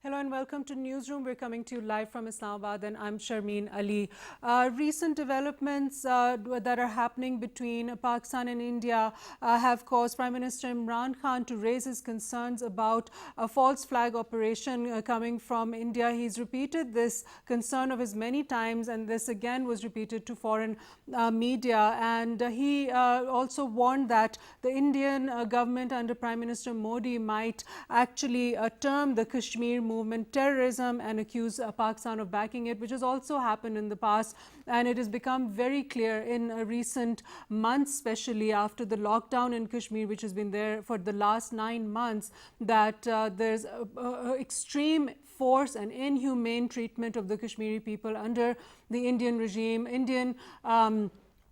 Hello and welcome to Newsroom. We're coming to you live from Islamabad and I'm Sharmeen Ali. Recent developments that are happening between Pakistan and India have caused Prime Minister Imran Khan to raise his concerns about a false flag operation coming from India. He's repeated this concern of his many times, and this again was repeated to foreign media. And he also warned that the Indian government under Prime Minister Modi might actually term the Kashmir movement terrorism and accuse Pakistan of backing it, which has also happened in the past. And it has become very clear in recent months, especially after the lockdown in Kashmir, which has been there for the last 9 months, that there's extreme force and inhumane treatment of the Kashmiri people under the Indian regime.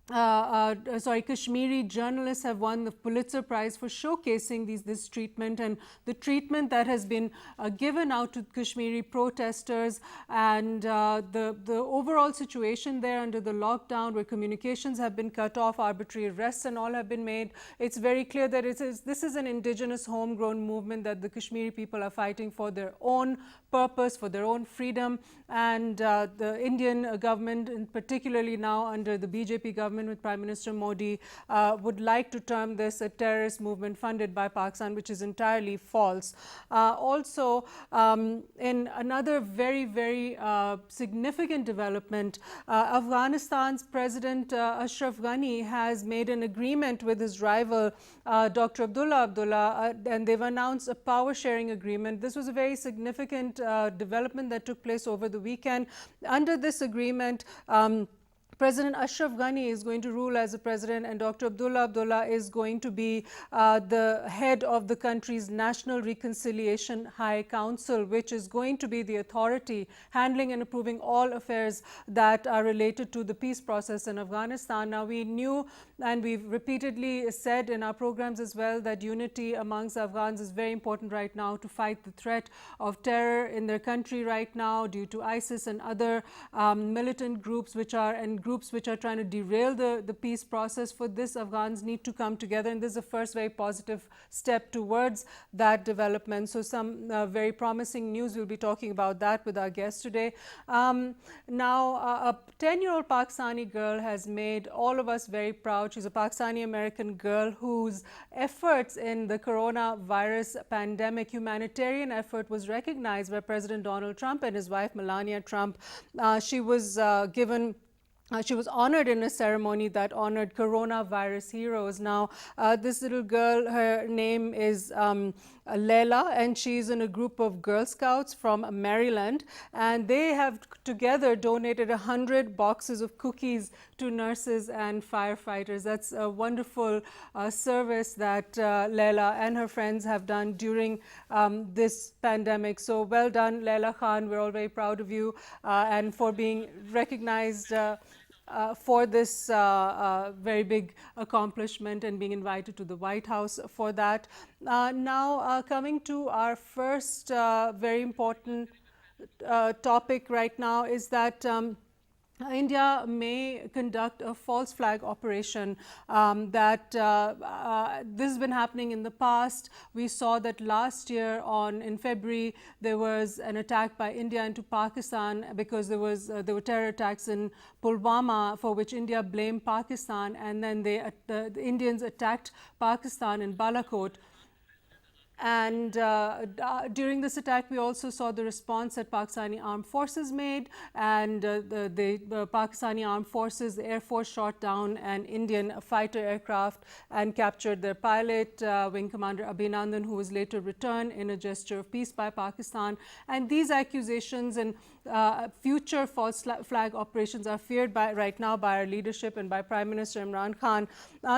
Kashmiri journalists have won the Pulitzer Prize for showcasing this treatment and the treatment that has been given out to Kashmiri protesters, and the overall situation there under the lockdown, where communications have been cut off, arbitrary arrests and all have been made. It's very clear that this is an indigenous homegrown movement, that the Kashmiri people are fighting for their own purpose, for their own freedom, and the Indian government, and particularly now under the BJP government with Prime Minister Modi, would like to term this a terrorist movement funded by Pakistan, which is entirely false. Also, in another very significant development, Afghanistan's President Ashraf Ghani has made an agreement with his rival Dr. Abdullah, and they've announced a power sharing agreement. This was a very significant development that took place over the weekend. Under this agreement, President Ashraf Ghani is going to rule as a president, and Dr. Abdullah is going to be the head of the country's National Reconciliation High Council, which is going to be the authority handling and approving all affairs that are related to the peace process in Afghanistan. Now, we knew, and we've repeatedly said in our programs as well, that unity amongst Afghans is very important right now to fight the threat of terror in their country right now due to ISIS and other militant groups which are trying to derail the peace process. For this, Afghans need to come together, and this is the first very positive step towards that development. So some very promising news. We'll be talking about that with our guest today. Now, a 10-year-old Pakistani girl has made all of us very proud. She's a Pakistani-American girl whose efforts in the coronavirus pandemic humanitarian effort was recognized by President Donald Trump and his wife Melania Trump. She was honored in a ceremony that honored coronavirus heroes. Now, this little girl, her name is Leila, and she's in a group of Girl Scouts from Maryland, and they have together donated 100 boxes of cookies to nurses and firefighters. That's a wonderful service that Leila and her friends have done during this pandemic. So well done, Leila Khan. We're all very proud of you and for being recognized for this very big accomplishment and being invited to the White House for that. Now, coming to our first very important topic right now is that India may conduct a false flag operation. This has been happening in the past. We saw that last year in February there was an attack by India into Pakistan because there were terror attacks in Pulwama, for which India blamed Pakistan, and then the Indians attacked Pakistan in Balakot. And during this attack, we also saw the response that Pakistani armed forces made, and the Pakistani armed forces, the Air Force, shot down an Indian fighter aircraft and captured their pilot, Wing Commander Abhinandan, who was later returned in a gesture of peace by Pakistan. And these accusations and future false flag operations are feared right now by our leadership and by Prime Minister Imran Khan.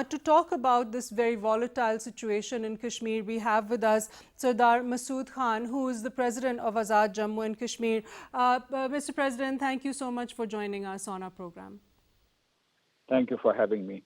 To talk about this very volatile situation in Kashmir, we have with us Sardar Masood Khan, who is the president of Azad Jammu and Kashmir. Mr. President, thank you so much for joining us on our program. Thank you for having me.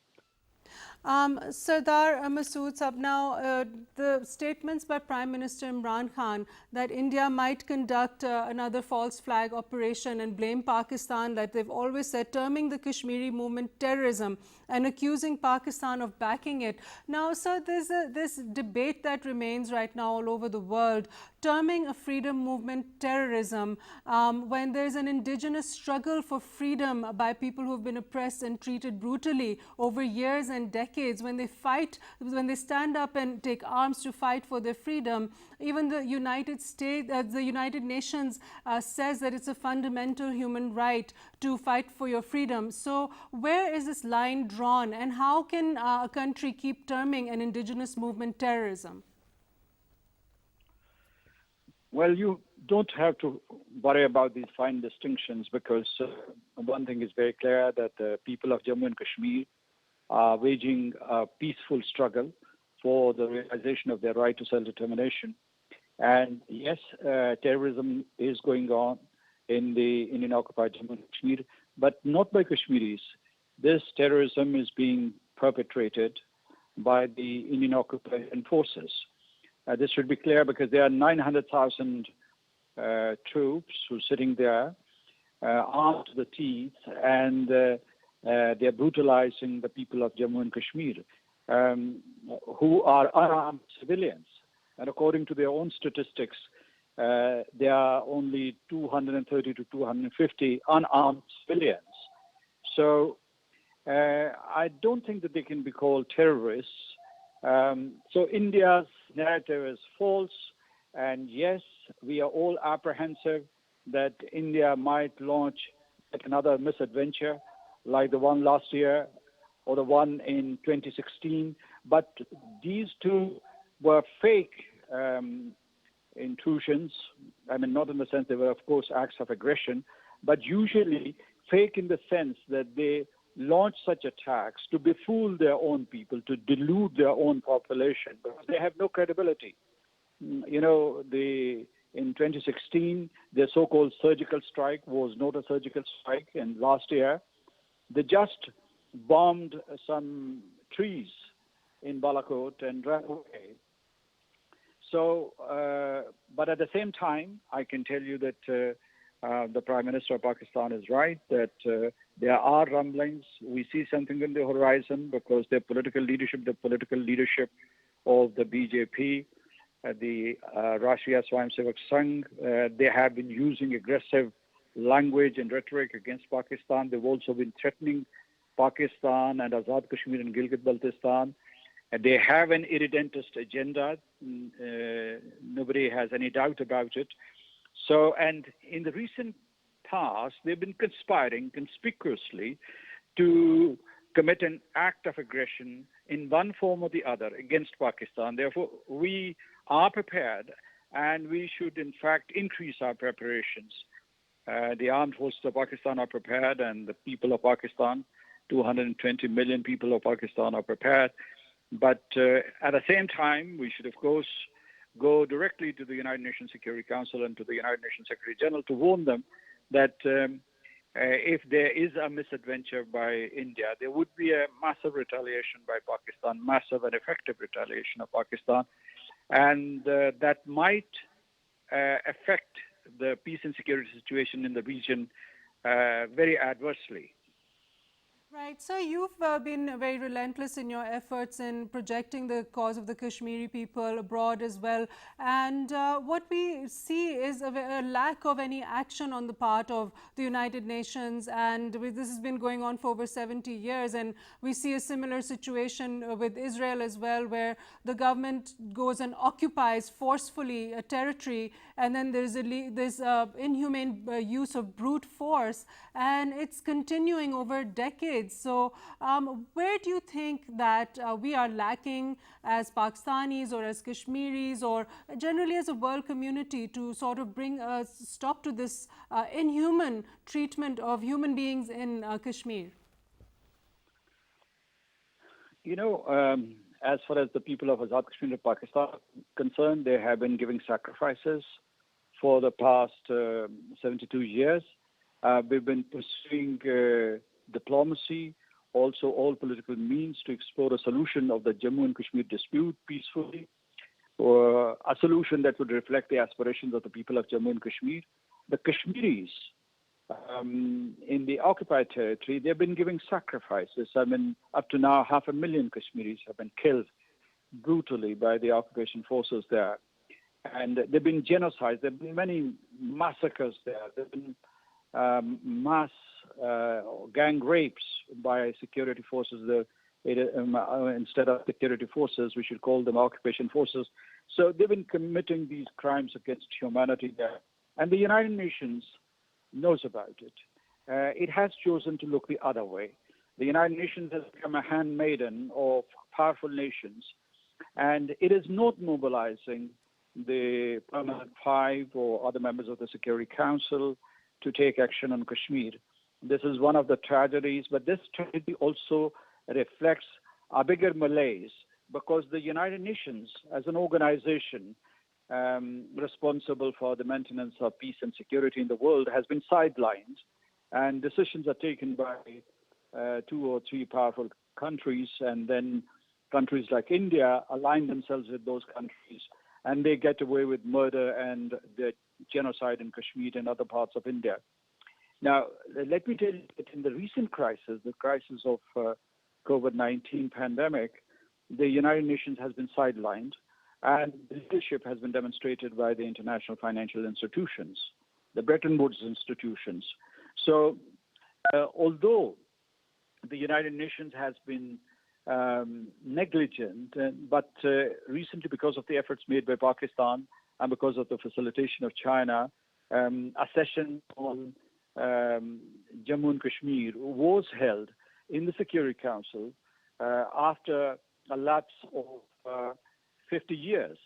Sardar Masood Sahab, now the statements by Prime Minister Imran Khan that India might conduct another false flag operation and blame Pakistan, that they've always said, terming the Kashmiri movement terrorism and accusing Pakistan of backing it. Now, sir, there's this debate that remains right now all over the world, terming a freedom movement terrorism when there's an indigenous struggle for freedom by people who have been oppressed and treated brutally over years and decades, when they fight, when they stand up and take arms to fight for their freedom. Even the United States, the United Nations says that it's a fundamental human right to fight for your freedom. So where is this line drawn, and how can a country keep terming an indigenous movement terrorism? Well, you don't have to worry about these fine distinctions, because one thing is very clear, that the people of Jammu and Kashmir are waging a peaceful struggle for the realization of their right to self-determination. And yes, terrorism is going on in the Indian-occupied Jammu and Kashmir, but not by Kashmiris. This terrorism is being perpetrated by the Indian-occupation forces. This should be clear, because there are 900,000 troops who are sitting there armed to the teeth, and they are brutalizing the people of Jammu and Kashmir, who are unarmed civilians. And according to their own statistics, there are only 230 to 250 unarmed civilians. So I don't think that they can be called terrorists. So India's narrative is false, and yes, we are all apprehensive that India might launch another misadventure like the one last year or the one in 2016. But these two were fake intrusions. I mean, not in the sense they were, of course, acts of aggression, but usually fake in the sense that they launch such attacks to befool their own people, to delude their own population, because they have no credibility. You know, in 2016, the so-called surgical strike was not a surgical strike, and last year they just bombed some trees in Balakot and ran away. So, but at the same time, I can tell you that the Prime Minister of Pakistan is right, that there are rumblings. We see something on the horizon, because the political leadership of the BJP, the Rashtriya Swayamsevak Sangh, they have been using aggressive language and rhetoric against Pakistan. They've also been threatening Pakistan and Azad Kashmir and Gilgit-Baltistan. And they have an irredentist agenda. Nobody has any doubt about it. So, and in the recent past, they've been conspiring conspicuously to commit an act of aggression in one form or the other against Pakistan. Therefore, we are prepared, and we should, in fact, increase our preparations. The armed forces of Pakistan are prepared, and the people of Pakistan, 220 million people of Pakistan, are prepared. But at the same time, we should, of course, go directly to the United Nations Security Council and to the United Nations Secretary General to warn them that if there is a misadventure by India, there would be a massive retaliation by Pakistan, massive and effective retaliation of Pakistan, and that might affect the peace and security situation in the region very adversely. Right. So you've been very relentless in your efforts in projecting the cause of the Kashmiri people abroad as well. And what we see is a lack of any action on the part of the United Nations. And this has been going on for over 70 years. And we see a similar situation with Israel as well, where the government goes and occupies forcefully a territory. And then there's this inhumane use of brute force. And it's continuing over decades. So where do you think that we are lacking as Pakistanis or as Kashmiris or generally as a world community to sort of bring a stop to this inhuman treatment of human beings in Kashmir? You know, as far as the people of Azad Kashmir of Pakistan are concerned, they have been giving sacrifices for the past 72 years. We've been pursuing diplomacy also all political means to explore a solution of the Jammu and Kashmir dispute peacefully, or a solution that would reflect the aspirations of the people of Jammu and Kashmir. The Kashmiris in the occupied territory, they've been giving sacrifices. I mean, up to now, 500,000 Kashmiris have been killed brutally by the occupation forces there. And there have been genocides. There have been many massacres there. There have been mass gang rapes by security forces. Instead of security forces, we should call them occupation forces. So they've been committing these crimes against humanity there. And the United Nations knows about it. It has chosen to look the other way. The United Nations has become a handmaiden of powerful nations, and it is not mobilizing the Permanent Five or other members of the Security Council to take action on Kashmir. This is one of the tragedies, but this tragedy also reflects a bigger malaise because the United Nations, as an organization responsible for the maintenance of peace and security in the world, has been sidelined, and decisions are taken by 2 or 3 powerful countries, and then countries like India align themselves with those countries, and they get away with murder and the genocide in Kashmir and other parts of India. Now, let me tell you that in the recent crisis, the crisis of COVID-19 pandemic, the United Nations has been sidelined, and leadership has been demonstrated by the international financial institutions, the Bretton Woods institutions. So, although the United Nations has been negligent, but recently, because of the efforts made by Pakistan and because of the facilitation of China, a session on Jammu and Kashmir was held in the Security Council after a lapse of 50 years.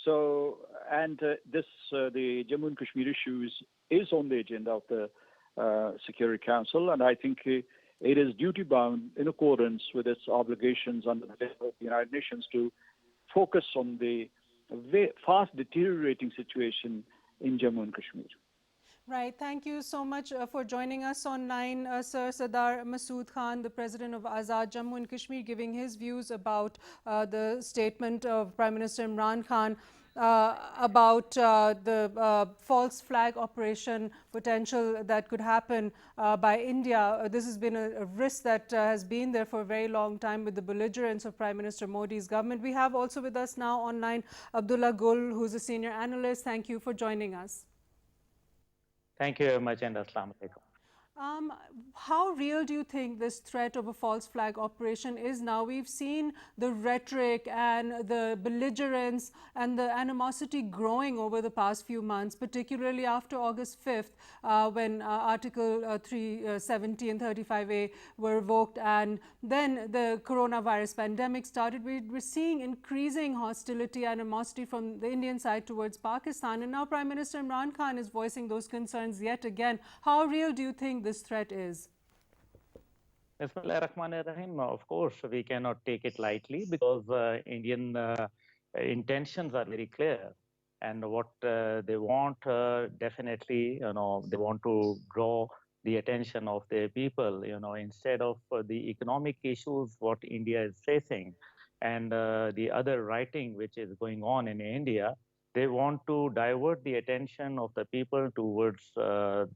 So, and the Jammu and Kashmir issues is on the agenda of the Security Council, and I think it is duty bound in accordance with its obligations under the United Nations to focus on the fast deteriorating situation in Jammu and Kashmir. Right. Thank you so much for joining us online, Sir Sardar Masood Khan, the President of Azad Jammu and Kashmir, giving his views about the statement of Prime Minister Imran Khan about the false flag operation potential that could happen by India. This has been a risk that has been there for a very long time with the belligerence of Prime Minister Modi's government. We have also with us now online Abdullah Gul, who's a senior analyst. Thank you for joining us. Thank you very much, and Assalamu alaikum. How real do you think this threat of a false flag operation is now? We've seen the rhetoric and the belligerence and the animosity growing over the past few months, particularly after August 5th, when Article 370 and 35A were revoked, and then the coronavirus pandemic started. We're seeing increasing hostility and animosity from the Indian side towards Pakistan, and now Prime Minister Imran Khan is voicing those concerns yet again. How real do you think this threat is? Bismillah ar-Rahman ar-Rahim. Of course, we cannot take it lightly because Indian intentions are very clear, and what they want definitely, they want to draw the attention of their people, instead of the economic issues what India is facing, and the other writing which is going on in India. They want to divert the attention of the people towards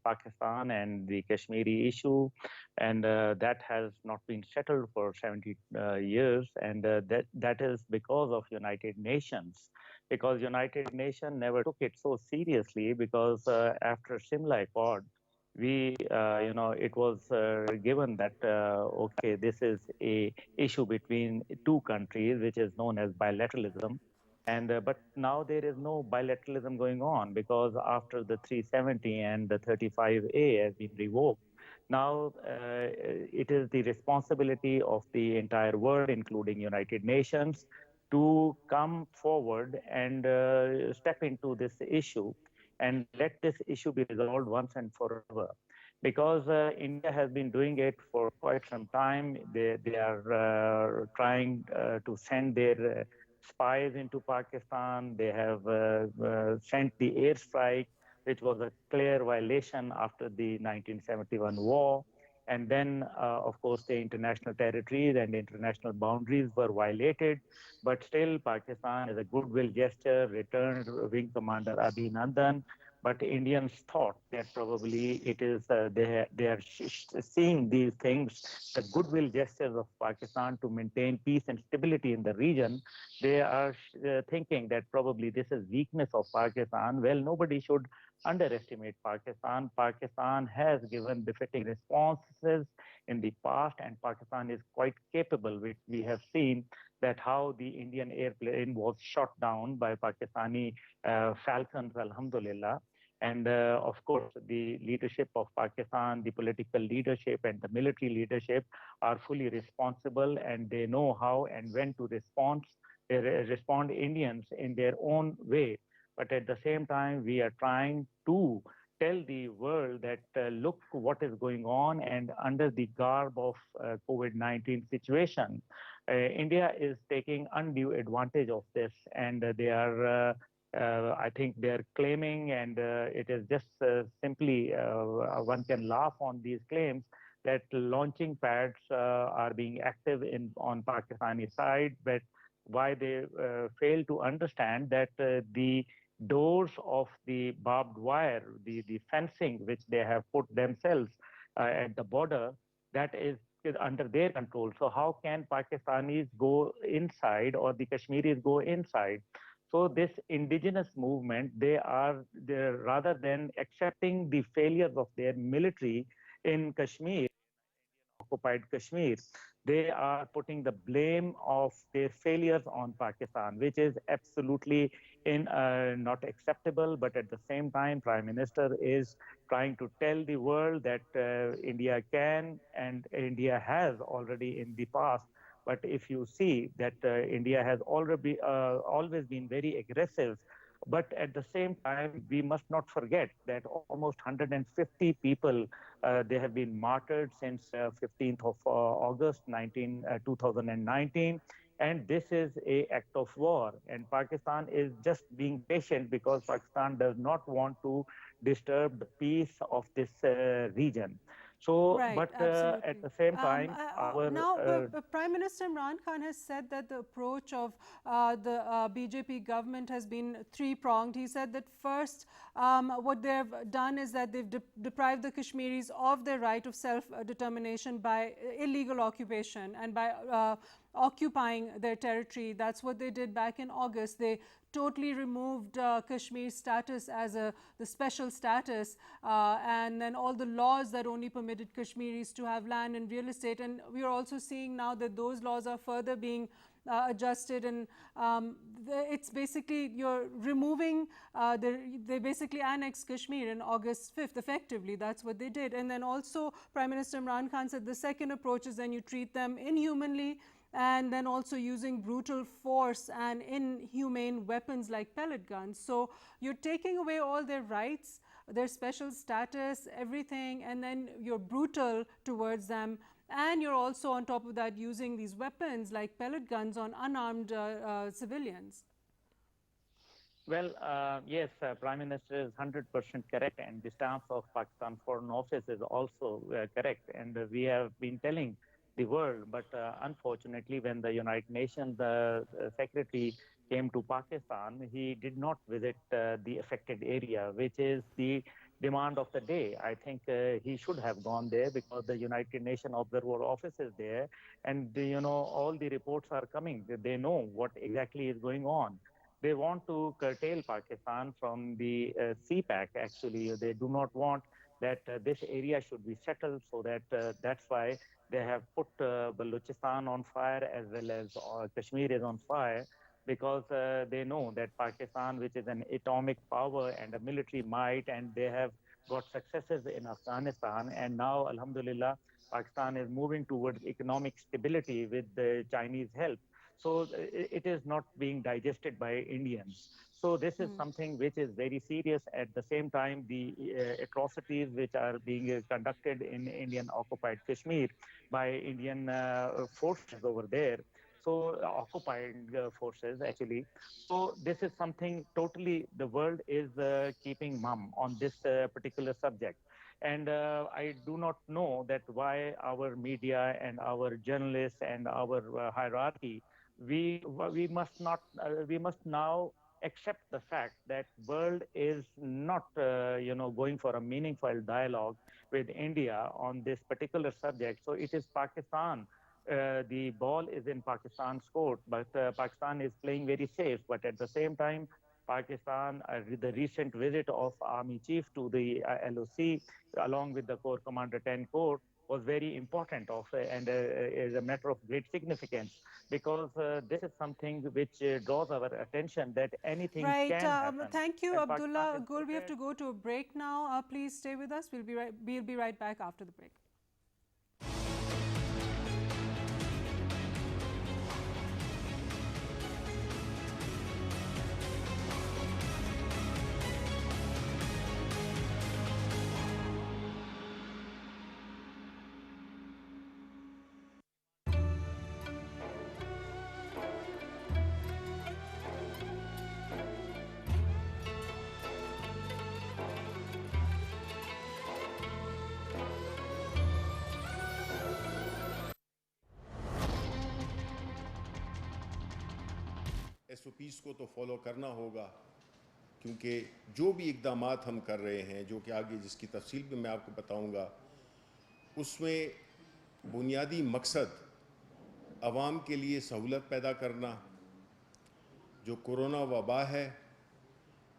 Pakistan and the Kashmiri issue, and that has not been settled for 70 years, and that is because of United Nations, because United Nations never took it so seriously, because after Simla Accord, it was given that, okay, this is a issue between 2 countries, which is known as bilateralism. And but now there is no bilateralism going on, because after the 370 and the 35A has been revoked, now it is the responsibility of the entire world, including United Nations, to come forward and step into this issue and let this issue be resolved once and forever. Because India has been doing it for quite some time. They are trying to send their spies into Pakistan. They have sent the airstrike, which was a clear violation after the 1971 war. And then, of course, the international territories and international boundaries were violated. But still, Pakistan, as a goodwill gesture, returned Wing Commander Abhinandan. But Indians thought that probably it is they are seeing these things, the goodwill gestures of Pakistan to maintain peace and stability in the region. They are thinking that probably this is weakness of Pakistan. Well, nobody should underestimate Pakistan. Pakistan has given befitting responses in the past, and Pakistan is quite capable, which we have seen that how the Indian airplane was shot down by Pakistani Falcons, alhamdulillah. And of course, the leadership of Pakistan, the political leadership and the military leadership are fully responsible, and they know how and when to respond Indians in their own way. But at the same time, we are trying to tell the world that look what is going on, and under the garb of COVID-19 situation, India is taking undue advantage of this, and they are I think they're claiming, and it is just simply one can laugh on these claims that launching pads are being active in on Pakistani side, but why they fail to understand that the doors of the barbed wire, the fencing which they have put themselves at the border, that is under their control. So how can Pakistanis go inside or the Kashmiris go inside? So this indigenous movement, they're rather than accepting the failures of their military in Kashmir, occupied Kashmir, they are putting the blame of their failures on Pakistan, which is absolutely not acceptable. But at the same time, Prime Minister is trying to tell the world that India can and India has already in the past. But if you see that India has already always been very aggressive, but at the same time, we must not forget that almost 150 people they have been martyred since 15th of August 2019. And this is a act of war. And Pakistan is just being patient because Pakistan does not want to disturb the peace of this region. So, Right, but at absolutely. the same time, our Now, Prime Minister Imran Khan has said that the approach of the BJP government has been three-pronged. He said that first, what they've done is that they've deprived the Kashmiris of their right of self-determination by illegal occupation and by occupying their territory. That's what they did back in August. They totally removed Kashmir's status as the special status, and then all the laws that only permitted Kashmiris to have land and real estate. And we are also seeing now that those laws are further being adjusted, and it's basically you're removing, they basically annexed Kashmir on August 5th, effectively. That's what they did. And then also Prime Minister Imran Khan said the second approach is then you treat them inhumanly, and then also using brutal force and inhumane weapons like pellet guns. So you're taking away all their rights, their special status, everything, and then you're brutal towards them. And you're also on top of that using these weapons like pellet guns on unarmed civilians. Well, yes, Prime Minister is 100% correct, and the stance of Pakistan Foreign Office is also correct. And we have been telling the world, but unfortunately, when the United Nations Secretary came to Pakistan, he did not visit the affected area, which is the demand of the day. I think he should have gone there because the United Nations Observer Office is there, and all the reports are coming. They know what exactly is going on. They want to curtail Pakistan from the CPAC. Actually, they do not want that this area should be settled. So that's why they have put Balochistan on fire as well as Kashmir is on fire, because they know that Pakistan, which is an atomic power and a military might, and they have got successes in Afghanistan, and now, Alhamdulillah, Pakistan is moving towards economic stability with the Chinese help. So it is not being digested by Indians. So this is something which is very serious. At the same time, the atrocities which are being conducted in Indian occupied Kashmir by Indian forces over there. So occupied forces actually. So this is something totally the world is keeping mum on this particular subject. And I do not know that why our media and our journalists and our hierarchy, we must not we must now accept the fact that world is not going for a meaningful dialogue with India on this particular subject. So it is Pakistan. The ball is in Pakistan's court, but Pakistan is playing very safe. But at the same time, Pakistan, the recent visit of Army Chief to the LOC, along with the Corps Commander 10 Corps, was very important and is a matter of great significance, because this is something which draws our attention that anything Right. can happen. Thank you, And Pakistan Abdullah is Gul. We have prepared. to go to a break now. Please stay with us. We'll be right back after the break. SOPs کو تو follow کرنا ہوگا، کیونکہ جو بھی اقدامات ہم کر رہے ہیں، جو کہ آگے جس کی تفصیل بھی میں آپ کو بتاؤں گا، اس میں بنیادی مقصد عوام کے لیے سہولت پیدا کرنا، جو کورونا وبا ہے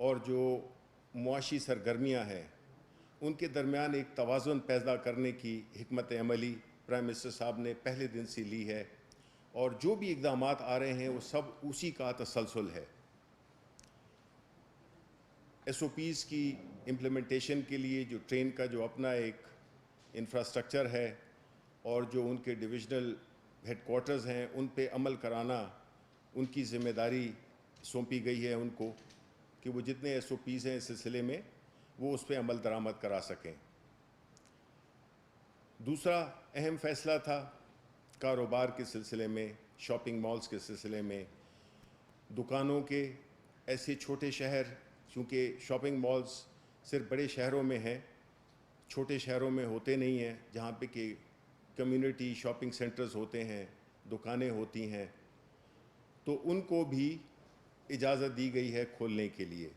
اور جو معاشی سرگرمیاں ہیں ان کے درمیان ایک توازن پیدا کرنے کی حکمت عملی پرائم منسٹر صاحب نے پہلے دن سے لی ہے، اور جو بھی اقدامات آ رہے ہیں وہ سب اسی کا تسلسل ہے۔ SOPs کی امپلیمنٹیشن کے لیے جو ٹرین کا جو اپنا ایک انفراسٹرکچر ہے اور جو ان کے ڈویژنل ہیڈ کوارٹرز ہیں ان پہ عمل کرانا، ان کی ذمہ داری سونپی گئی ہے ان کو کہ وہ جتنے SOPs ہیں اس سلسلے میں وہ اس پہ عمل درآمد کرا سکیں۔ دوسرا اہم فیصلہ تھا کاروبار کے سلسلے میں، شاپنگ مالز کے سلسلے میں، دکانوں کے ایسے چھوٹے شہر، چونکہ شاپنگ مالز صرف بڑے شہروں میں ہیں، چھوٹے شہروں میں ہوتے نہیں ہیں، جہاں پہ کہ کمیونٹی شاپنگ سینٹرز ہوتے ہیں، دکانیں ہوتی ہیں، تو ان کو بھی اجازت دی گئی ہے کھولنے کے لیے۔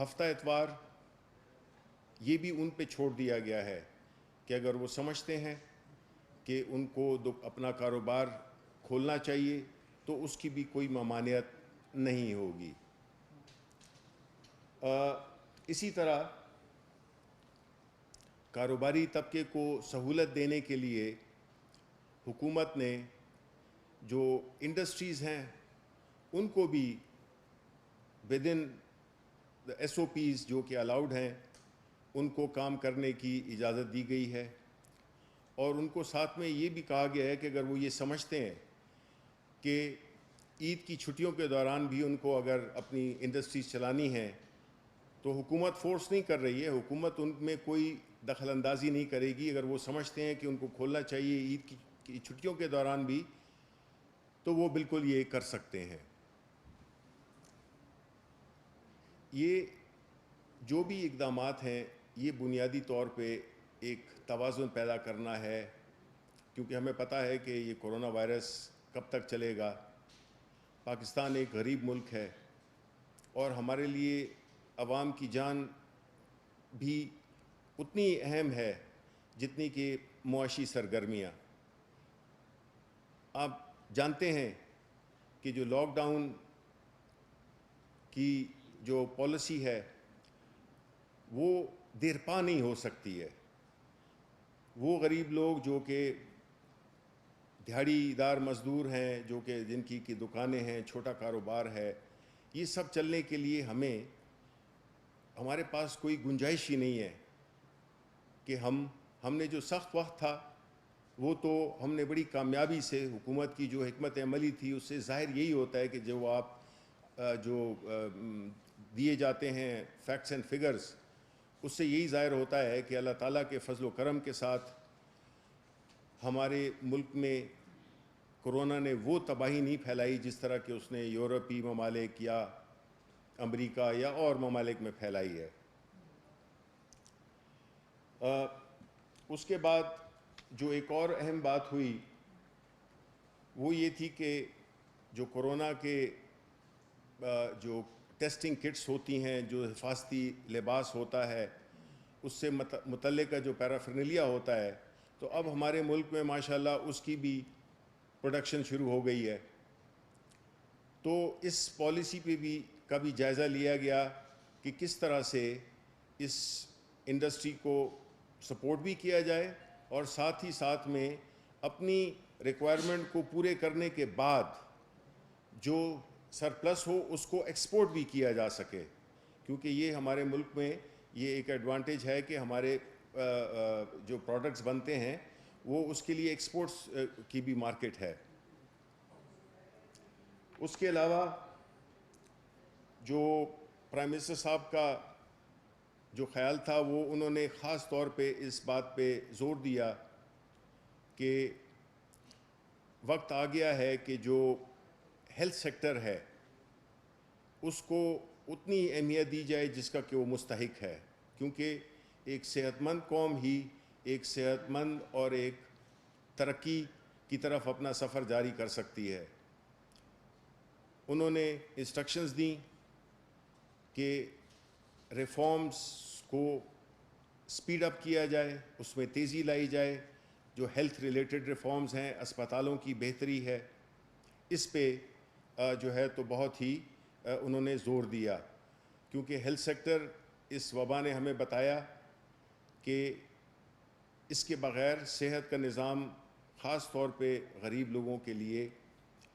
ہفتہ اتوار یہ بھی ان پہ چھوڑ دیا گیا ہے کہ اگر وہ سمجھتے ہیں کہ ان کو اپنا کاروبار کھولنا چاہیے تو اس کی بھی کوئی ممانعت نہیں ہوگی۔ اسی طرح کاروباری طبقے کو سہولت دینے کے لیے حکومت نے جو انڈسٹریز ہیں ان کو بھی ودن SOPs جو کہ الاؤڈ ہیں ان کو کام کرنے کی اجازت دی گئی ہے، اور ان کو ساتھ میں یہ بھی کہا گیا ہے کہ اگر وہ یہ سمجھتے ہیں کہ عید کی چھٹیوں کے دوران بھی ان کو اگر اپنی انڈسٹریز چلانی ہیں تو حکومت فورس نہیں کر رہی ہے، حکومت ان میں کوئی دخل اندازی نہیں کرے گی۔ اگر وہ سمجھتے ہیں کہ ان کو کھولنا چاہیے عید کی چھٹیوں کے دوران بھی تو وہ بالکل یہ کر سکتے ہیں۔ یہ جو بھی اقدامات ہیں یہ بنیادی طور پہ ایک توازن پیدا کرنا ہے، کیونکہ ہمیں پتہ ہے کہ یہ کرونا وائرس کب تک چلے گا۔ پاکستان ایک غریب ملک ہے اور ہمارے لیے عوام کی جان بھی اتنی اہم ہے جتنی کہ معاشی سرگرمیاں۔ آپ جانتے ہیں کہ جو لاک ڈاؤن کی جو پالیسی ہے وہ دیرپا نہیں ہو سکتی ہے۔ وہ غریب لوگ جو کہ دیہڑی دار مزدور ہیں، جو کہ جن کی دکانیں ہیں، چھوٹا کاروبار ہے، یہ سب چلنے کے لیے ہمارے پاس کوئی گنجائش ہی نہیں ہے کہ ہم نے جو سخت وقت تھا وہ تو ہم نے بڑی کامیابی سے، حکومت کی جو حکمت عملی تھی اس سے ظاہر یہی ہوتا ہے کہ جو آپ جو دیے جاتے ہیں فیکٹس اینڈ فگرز، اس سے یہی ظاہر ہوتا ہے کہ اللہ تعالیٰ کے فضل و کرم کے ساتھ ہمارے ملک میں کرونا نے وہ تباہی نہیں پھیلائی جس طرح کہ اس نے یورپی ممالک یا امریکہ یا اور ممالک میں پھیلائی ہے۔ اس کے بعد جو ایک اور اہم بات ہوئی وہ یہ تھی کہ جو کورونا کے جو ٹیسٹنگ کٹس ہوتی ہیں، جو حفاظتی لباس ہوتا ہے، اس سے متعلقہ جو پیرافرنیلیا ہوتا ہے، تو اب ہمارے ملک میں ماشاءاللہ اس کی بھی پروڈکشن شروع ہو گئی ہے. تو اس پالیسی پہ بھی کا بھی جائزہ لیا گیا کہ کس طرح سے اس انڈسٹری کو سپورٹ بھی کیا جائے اور ساتھ ہی ساتھ میں اپنی ریکوائرمنٹ کو پورے کرنے کے بعد جو سرپلس ہو اس کو ایکسپورٹ بھی کیا جا سکے، کیونکہ یہ ہمارے ملک میں یہ ایک ایڈوانٹیج ہے کہ ہمارے جو پروڈکٹس بنتے ہیں وہ اس کے لیے ایکسپورٹس کی بھی مارکیٹ ہے. اس کے علاوہ جو پرائم منسٹر صاحب کا جو خیال تھا وہ انہوں نے خاص طور پہ اس بات پہ زور دیا کہ وقت آ گیا ہے کہ جو ہیلتھ سیکٹر ہے اس کو اتنی اہمیت دی جائے جس کا کہ وہ مستحق ہے، کیونکہ ایک صحت مند قوم ہی ایک صحت مند اور ایک ترقی کی طرف اپنا سفر جاری کر سکتی ہے. انہوں نے انسٹرکشنز دیں کہ ریفارمز کو سپیڈ اپ کیا جائے، اس میں تیزی لائی جائے. جو ہیلتھ ریلیٹڈ ریفارمز ہیں، اسپتالوں کی بہتری ہے، اس پہ جو ہے تو بہت ہی انہوں نے زور دیا، کیونکہ ہیلتھ سیکٹر اس وبا نے ہمیں بتایا کہ اس کے بغیر صحت کا نظام خاص طور پہ غریب لوگوں کے لیے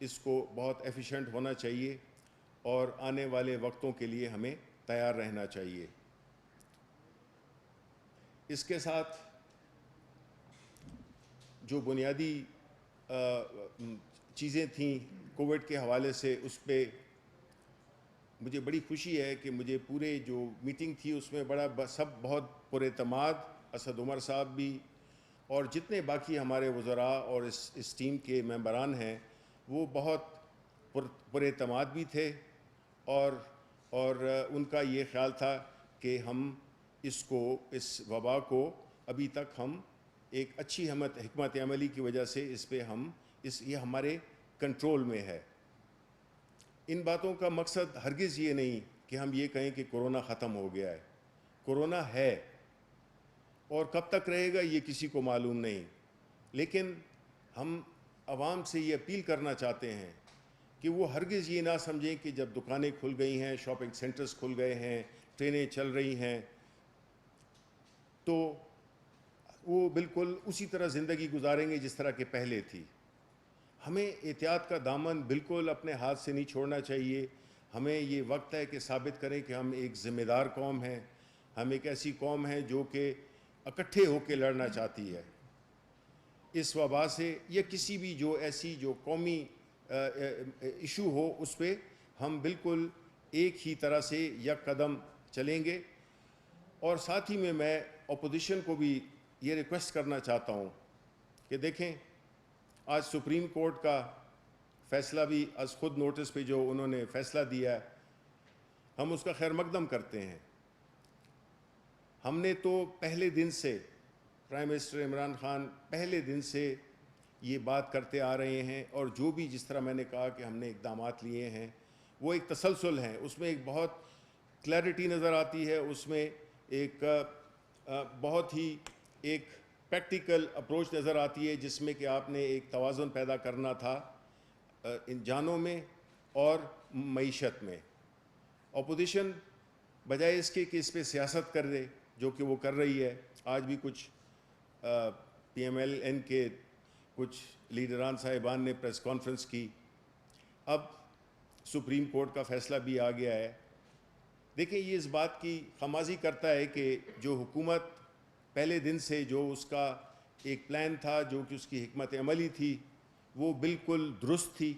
اس کو بہت ایفیشینٹ ہونا چاہیے اور آنے والے وقتوں کے لیے ہمیں تیار رہنا چاہیے. اس کے ساتھ جو بنیادی چیزیں تھیں کووڈ کے حوالے سے، اس پہ مجھے بڑی خوشی ہے کہ مجھے پورے جو میٹنگ تھی اس میں سب بہت پراعتماد، اسد عمر صاحب بھی اور جتنے باقی ہمارے وزراء اور اس ٹیم کے ممبران ہیں وہ بہت پراعتماد بھی تھے اور ان کا یہ خیال تھا کہ ہم اس وبا کو ابھی تک ہم ایک اچھی حکمت عملی کی وجہ سے اس پہ یہ ہمارے کنٹرول میں ہے. ان باتوں کا مقصد ہرگز یہ نہیں کہ ہم یہ کہیں کہ کورونا ختم ہو گیا ہے. کورونا ہے اور کب تک رہے گا یہ کسی کو معلوم نہیں، لیکن ہم عوام سے یہ اپیل کرنا چاہتے ہیں کہ وہ ہرگز یہ نہ سمجھیں کہ جب دکانیں کھل گئی ہیں، شاپنگ سینٹرز کھل گئے ہیں، ٹرینیں چل رہی ہیں تو وہ بالکل اسی طرح زندگی گزاریں گے جس طرح کہ پہلے تھی. ہمیں احتیاط کا دامن بالکل اپنے ہاتھ سے نہیں چھوڑنا چاہیے. ہمیں یہ وقت ہے کہ ثابت کریں کہ ہم ایک ذمہ دار قوم ہیں، ہم ایک ایسی قوم ہیں جو کہ اکٹھے ہو کے لڑنا چاہتی ہے اس وبا سے، یا کسی بھی جو ایسی جو قومی ایشو ہو اس پہ ہم بالکل ایک ہی طرح سے یک قدم چلیں گے. اور ساتھ ہی میں اپوزیشن کو بھی یہ ریکویسٹ کرنا چاہتا ہوں کہ دیکھیں آج سپریم کورٹ کا فیصلہ بھی از خود نوٹس پہ جو انہوں نے فیصلہ دیا ہے ہم اس کا خیر مقدم کرتے ہیں. ہم نے تو پہلے دن سے پرائم منسٹر عمران خان پہلے دن سے یہ بات کرتے آ رہے ہیں، اور جو بھی جس طرح میں نے کہا کہ ہم نے اقدامات لیے ہیں وہ ایک تسلسل ہیں، اس میں ایک بہت کلیئرٹی نظر آتی ہے، اس میں ایک بہت ہی ایک پریکٹیکل اپروچ نظر آتی ہے جس میں کہ آپ نے ایک توازن پیدا کرنا تھا ان جانوں میں اور معیشت میں. اپوزیشن بجائے اس کے کہ اس پہ سیاست کر دے جو کہ وہ کر رہی ہے، آج بھی کچھ پی ایم ایل این کے کچھ لیڈران صاحبان نے پریس کانفرنس کی. اب سپریم کورٹ کا فیصلہ بھی آ گیا ہے. دیکھیں یہ اس بات کی خمازی کرتا ہے کہ جو حکومت پہلے دن سے جو اس کا ایک پلان تھا، جو کہ اس کی حکمت عملی تھی وہ بالکل درست تھی.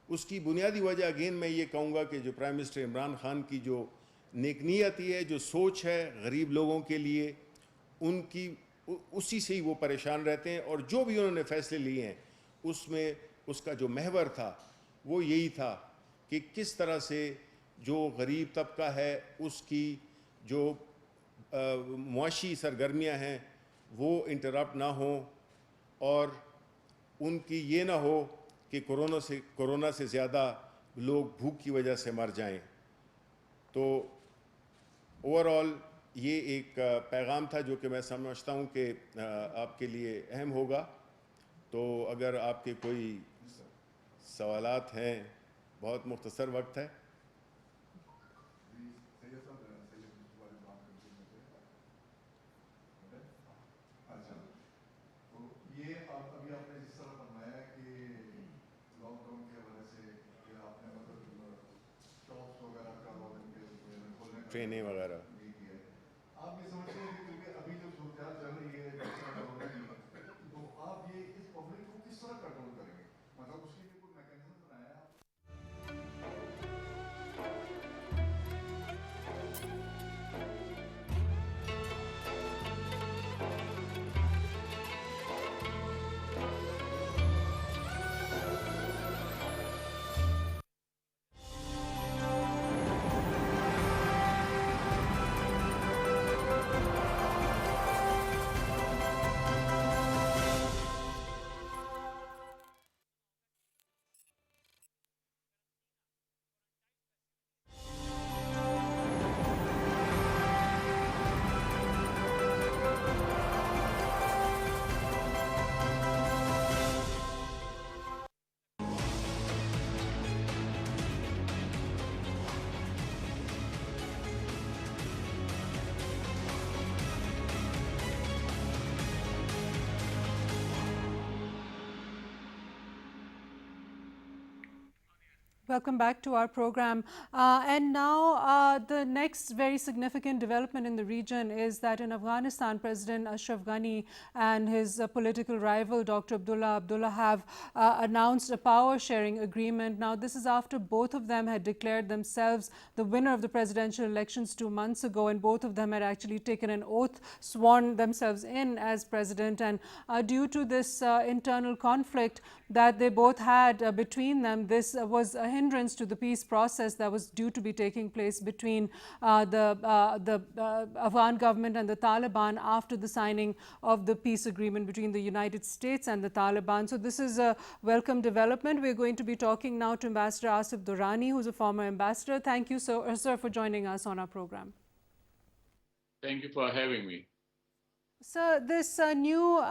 اس کی بنیادی وجہ اگین میں یہ کہوں گا کہ جو پرائم منسٹر عمران خان کی جو نیک نیتی ہے، جو سوچ ہے غریب لوگوں کے لیے، ان کی اسی سے ہی وہ پریشان رہتے ہیں. اور جو بھی انہوں نے فیصلے لیے ہیں اس میں اس کا جو محور تھا وہ یہی تھا کہ کس طرح سے جو غریب طبقہ ہے اس کی جو मुआशी सरगर्मियां हैं वो इंटरप्ट ना हो और उनकी ये ना हो कि कोरोना से ज़्यादा लोग भूख की वजह से मर जाएं। तो ओवरऑल ये एक पैगाम था जो कि मैं समझता हूँ कि आपके लिए अहम होगा। तो अगर आपके कोई सवालात हैं, बहुत मुख्तसर वक्त है। ट्रेनें वगैरह आप ये समझते हैं कि क्योंकि अभी जो सूरत चल रही है जिस तरह कोरोना की, तो आप ये इस पब्लिक को किस तरह कंट्रोल करेंगे? मतलब उसके लिए कोई मैकेनिज्म बनाया है? Welcome back to our program. And now the next very significant development in the region is that in Afghanistan, President Ashraf Ghani and his political rival, Dr. Abdullah Abdullah, have announced a power-sharing agreement. Now, this is after both of them had declared themselves the winner of the presidential elections 2 months ago, and both of them had actually taken an oath, sworn themselves in as president. And due to this internal conflict that they both had between them, this was a hindrance to the peace process that was due to be taking place between the Afghan government and the Taliban after the signing of the peace agreement between the United States and the Taliban. So this is a welcome development. We're going to be talking now to Ambassador Asif Durrani, who's a former ambassador. Thank you, sir, for joining us on our program. Thank you for having me. Sir, this new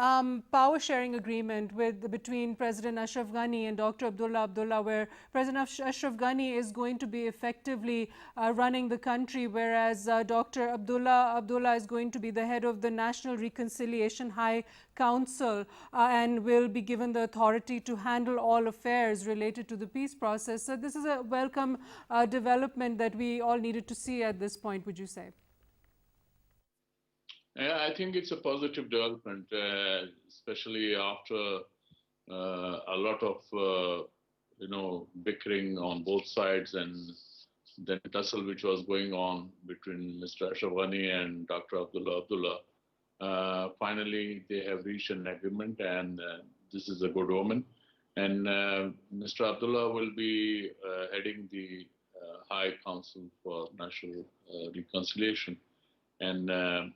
power-sharing agreement between President Ashraf Ghani and Dr. Abdullah Abdullah, where President Ashraf Ghani is going to be effectively running the country, whereas Dr. Abdullah Abdullah is going to be the head of the National Reconciliation High Council and will be given the authority to handle all affairs related to the peace process. So this is a welcome development that we all needed to see at this point, would you say? I think it's a positive development, especially after a lot of bickering on both sides and the tussle which was going on between Mr. Ashraf Ghani and Dr. Abdullah Abdullah. Finally, they have reached an agreement, and this is a good omen. And Mr. Abdullah will be heading the High Council for National Reconciliation, and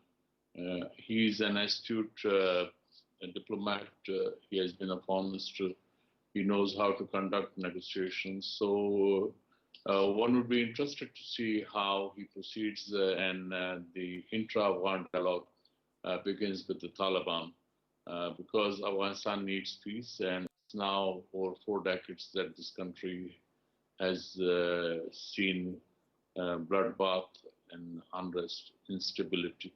he's an astute diplomat. He has been a foreign minister. He knows how to conduct negotiations. So one would be interested to see how he proceeds, and the intra-Afghan dialogue begins with the Taliban, because Afghanistan needs peace, and it's now over 4 decades that this country has seen bloodbath and unrest, instability.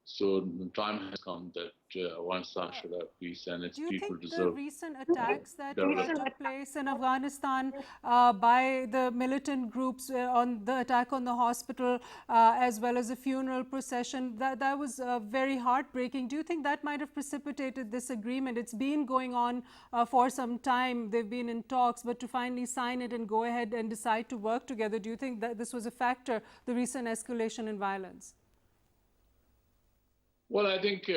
So the time has come that Afghanistan should have peace, and its people deserve. Do you think the recent attacks that took place in Afghanistan by the militant groups on the attack on the hospital, as well as a funeral procession, that was very heartbreaking? Do you think that might have precipitated this agreement? It's been going on for some time. They've been in talks, but to finally sign it and go ahead and decide to work together, do you think that this was a factor, the recent escalation in violence? Well, I think,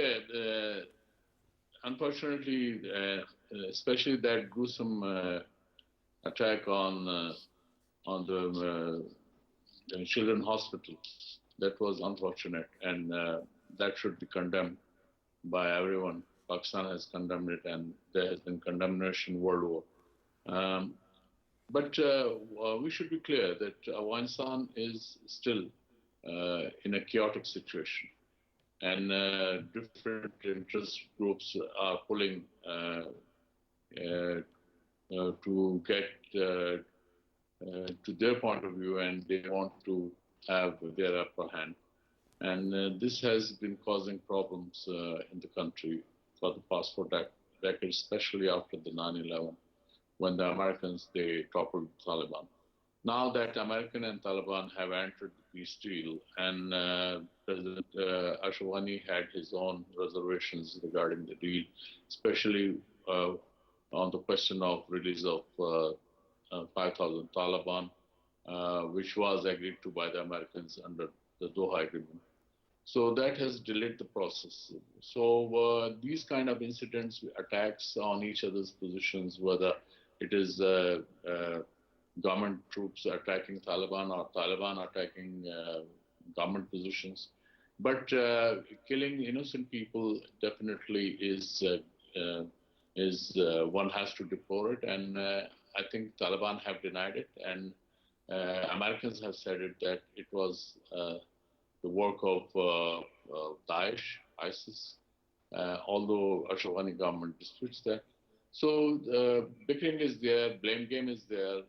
unfortunately, especially that gruesome attack on the children's hospital, That was unfortunate, and that should be condemned by everyone. Pakistan has condemned it, and there has been condemnation world over. But we should be clear that Afghanistan is still in a chaotic situation, and different interest groups are pulling to get to their point of view, and they want to have their upper hand. And this has been causing problems in the country for the past 4 decades, especially after the 9/11, when the Americans, they toppled Taliban. Now that American and Taliban have entered the peace deal, and President Ashraf Ghani had his own reservations regarding the deal, especially on the question of release of 5,000 Taliban, which was agreed to by the Americans under the Doha Agreement. So that has delayed the process. So these kind of incidents, attacks on each other's positions, whether it is government troops attacking Taliban or Taliban attacking government positions, but killing innocent people definitely is one has to deplore it, and I think Taliban have denied it, and Americans have said it that it was the work of Daesh, ISIS, although Ashraf Ghani government disputes that. So bickering is there, blame game is there,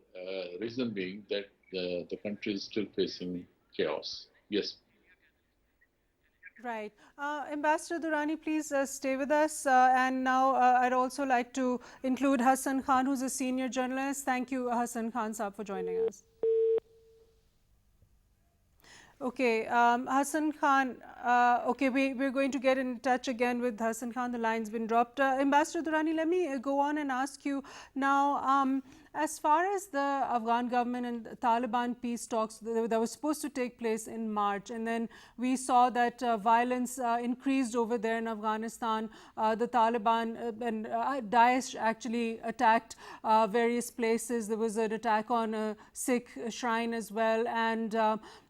reason being that the country is still facing chaos. Yes. Right. Ambassador Durrani, please stay with us. And now I'd also like to include Hassan Khan, who's a senior journalist. Thank you, Hassan Khan Saab, for joining us. Okay, Hassan Khan, okay, we're going to get in touch again with Hassan Khan. The line's been dropped. Ambassador Durrani, let me go on and ask you now, as far as the Afghan government and Taliban peace talks that were supposed to take place in March, and then we saw that violence increased over there in Afghanistan. The Taliban and Daesh actually attacked various places. There was an attack on a Sikh shrine as well. And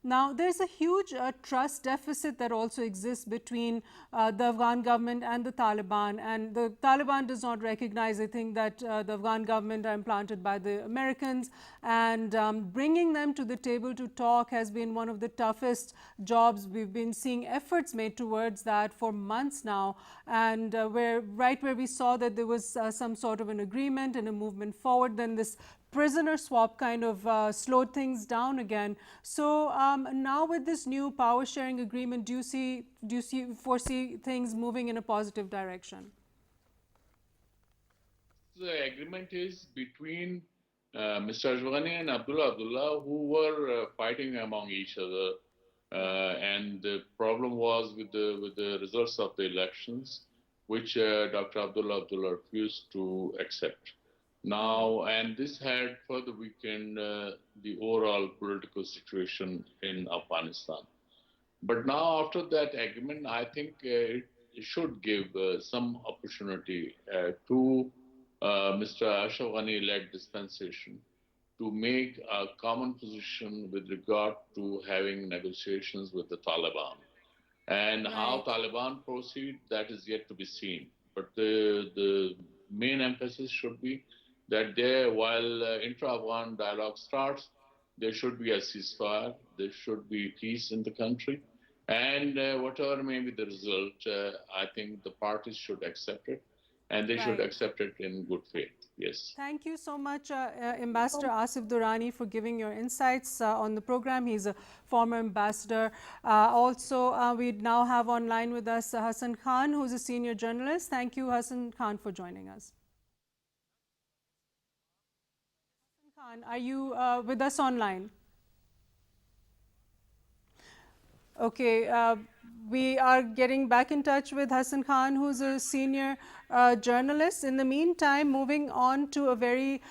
now there's a huge trust deficit that also exists between the Afghan government and the Taliban. And the Taliban does not recognize, I think, that the Afghan government are implanted by the Americans, and bringing them to the table to talk has been one of the toughest jobs. We've been seeing efforts made towards that for months now, and where we saw that there was some sort of an agreement and a movement forward, then this prisoner swap kind of slowed things down again. So now with this new power sharing agreement, do you foresee things moving in a positive direction? The agreement is between Mr. Ashraf Ghani and Abdullah, who were fighting among each other, and the problem was with the results of the elections, which Dr. Abdullah refused to accept. Now, and this had further weakened the overall political situation in Afghanistan. But now, after that agreement, I think it should give some opportunity to Mr. Ashraf Ghani-led dispensation to make a common position with regard to having negotiations with the Taliban. And how Taliban proceed, that is yet to be seen. But the main emphasis should be that there, while intra-Afghan dialogue starts, there should be a ceasefire, there should be peace in the country, and whatever may be the result, I think the parties should accept it, and they should accept it in good faith. Yes. Thank you so much, Ambassador Asif Durrani, for giving your insights on the program. He's a former ambassador. Also, we now have online with us Hassan Khan, who's a senior journalist. Thank you, Hassan Khan, for joining us. Hassan Khan, are you with us online? Okay, we are getting back in touch with Hassan Khan, who's a senior journalists. In the meantime, moving on to a very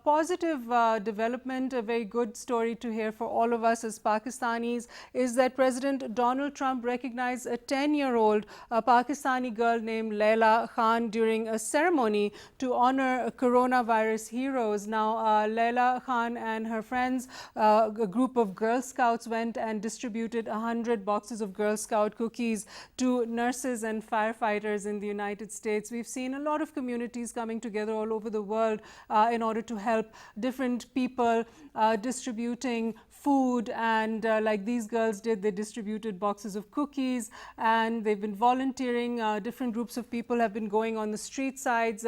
positive development, a very good story to hear for all of us as Pakistanis, is that President Donald Trump recognized a 10-year-old Pakistani girl named Layla Khan during a ceremony to honor coronavirus heroes. Now, Layla Khan and her friends, a group of Girl Scouts, went and distributed 100 boxes of Girl Scout cookies to nurses and firefighters in the United States. We've seen a lot of communities coming together all over the world in order to help different people distributing food, and like these girls did, they distributed boxes of cookies, and they've been volunteering. Different groups of people have been going on the street sides,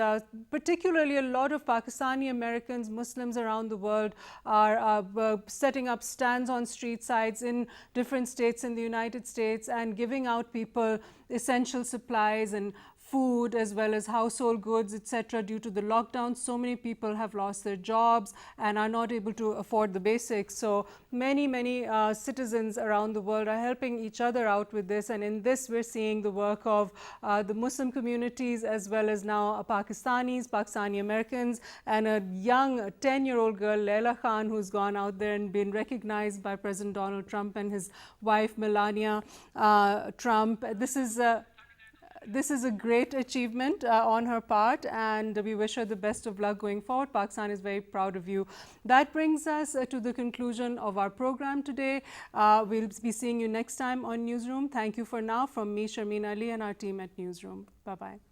particularly a lot of Pakistani Americans, Muslims around the world are setting up stands on street sides in different states in the United States and giving out people essential supplies and food as well as household goods, etc. Due to the lockdown, so many people have lost their jobs and are not able to afford the basics. So many citizens around the world are helping each other out with this, and in this we're seeing the work of the Muslim communities as well as now Pakistanis, Pakistani Americans, and a young 10-year-old girl, Layla Khan, who's gone out there and been recognized by President Donald Trump and his wife Melania Trump. This is a great achievement on her part, and we wish her the best of luck going forward. Pakistan is very proud of you. That brings us to the conclusion of our program today. We'll be seeing you next time on Newsroom. Thank you for now from me, Sharmeen Ali, and our team at Newsroom. Bye-bye.